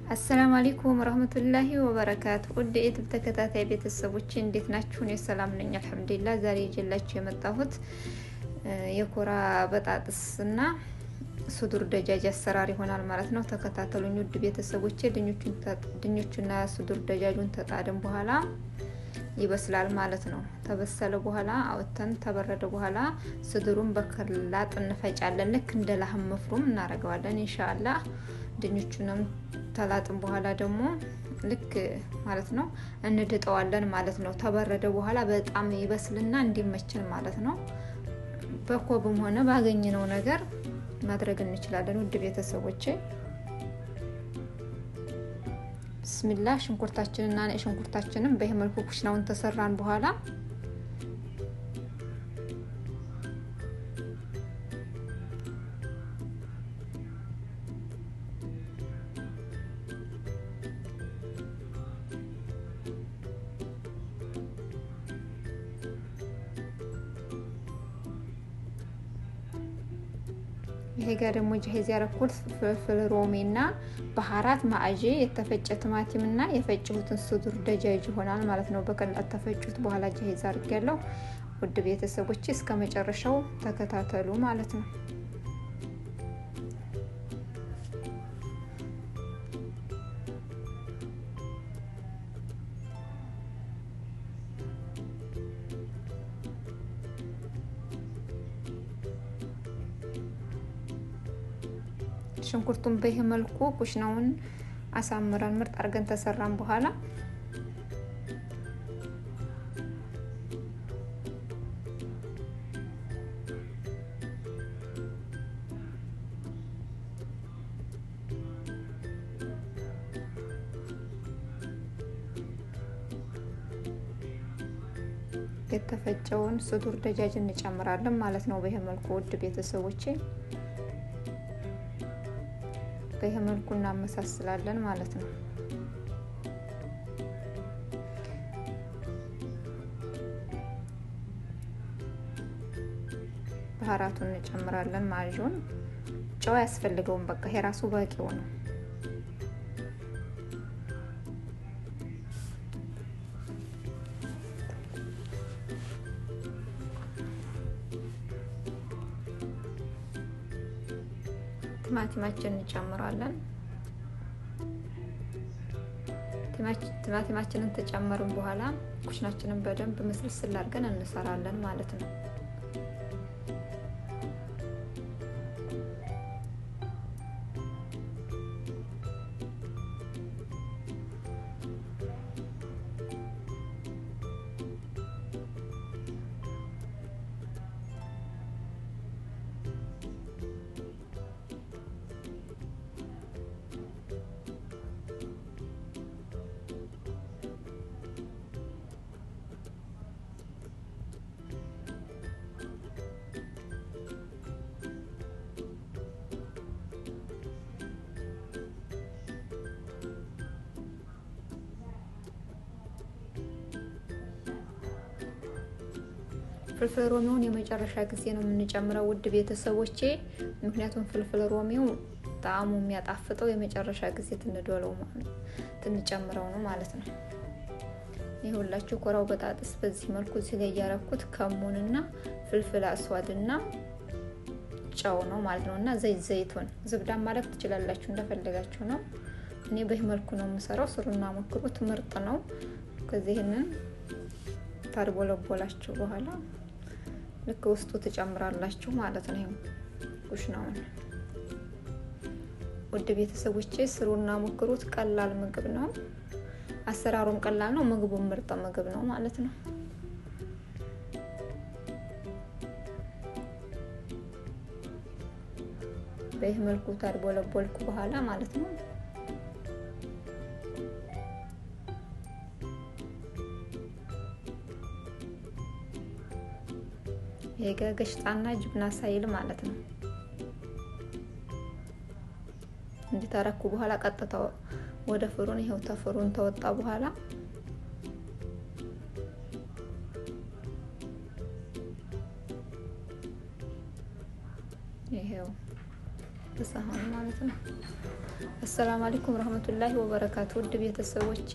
አሰላሙ አለይኩም ወራህመቱላሂ ወበረካቱ። ወደ ኢትብ ተከታታይ ቤተሰቦች እንዴት ናችሁ? እኔ ሰላም ነኝ አልሐምዱሊላህ። ዛሬ ይዤላችሁ የመጣሁት የኮራ በጣጥስና ሱዱር ደጃጅ አሰራር ይሆናል ማለት ነው። ተከታተሉኝ ውድ ቤተሰቦቼ። ድኞቹና ሱዱር ደጃጁን ተጣደም በኋላ ይበስላል ማለት ነው። ተበሰለ በኋላ አውጥተን ተበረደ በኋላ ሱዱሩን በከላጥ እንፈጫለን። ልክ እንደ ላህም መፍሩም እናደርገዋለን ኢንሻአላህ። ድኞቹንም ተላጥን በኋላ ደግሞ ልክ ማለት ነው እንደጠዋለን ማለት ነው። ተበረደ በኋላ በጣም ይበስልና እንዲመችን ማለት ነው። በኮብም ሆነ ባገኘነው ነገር ማድረግ እንችላለን ውድ ቤተሰቦቼ። ብስሚላህ ሽንኩርታችንና ሽንኩርታችንን በየመልኩ ኩሽናውን ተሰራን በኋላ ይሄ ጋር ደግሞ ጀሄዝ ያረኩት ፍልፍል ሮሜና ባህራት ማአጂ የተፈጨ ቲማቲምና የፈጨሁትን ሱዱር ደጃጅ ይሆናል ማለት ነው። በቀላል ተፈጩት በኋላ ጀሄዝ አድርጌያለሁ። ውድ ቤተሰቦቼ እስከ መጨረሻው ተከታተሉ ማለት ነው። ሽንኩርቱን በይሄ መልኩ ኩሽናውን አሳምረን ምርጥ አርገን ተሰራን በኋላ የተፈጨውን ሱዱር ደጃጅ እንጨምራለን ማለት ነው። በይሄ መልኩ ውድ ቤተሰቦቼ በይሄ መልኩ እናመሳስላለን ማለት ነው። ባህራቱን እንጨምራለን። ማጁን ጨው ያስፈልገውን በቃ ይሄ ራሱ በቂው ነው። ቲማቲማችንን እንጨምራለን። ቲማቲማችንን ተጨመርን በኋላ ኩሽናችንን በደንብ መስልስል አድርገን እንሰራለን ማለት ነው። ፍልፍል ሮሚውን የመጨረሻ ጊዜ ነው የምንጨምረው ውድ ቤተሰቦቼ። ምክንያቱም ፍልፍል ሮሚው ጣዕሙ የሚያጣፍጠው የመጨረሻ ጊዜ ትንዶለው ማለት ትንጨምረው ነው ማለት ነው። ይሁላችሁ ኮራው በጣጥስ በዚህ መልኩ ሲገ ያረኩት ከሙንና ፍልፍል አስዋድና ጨው ነው ማለት ነውና ዘይቱን ዝብዳም ማለት ትችላላችሁ እንደፈለጋችሁ ነው። እኔ በዚህ መልኩ ነው የምሰራው። ስሩና ሞክሩት ምርጥ ነው። ከዚህንን ታርቦለቦላችሁ በኋላ ልክ ውስጡ ተጨምራላችሁ ማለት ነው። ኩሽናውን ውድ ቤተሰቦቼ ስሩና ሞክሩት። ቀላል ምግብ ነው። አሰራሩም ቀላል ነው። ምግቡም ምርጥ ምግብ ነው ማለት ነው። በዚህ መልኩ ታርቦለቦልኩ በኋላ ማለት ነው የገሽጣና ጅብና ሳይል ማለት ነው። እንዲታረኩ በኋላ ቀጥታ ወደ ፍሩን ይሄው ተፍሩን ተወጣ በኋላ ይሄው በሳህን ማለት ነው። አሰላሙ አለይኩም ረህመቱላሂ ወበረካቱ። ውድ ቤተሰቦቼ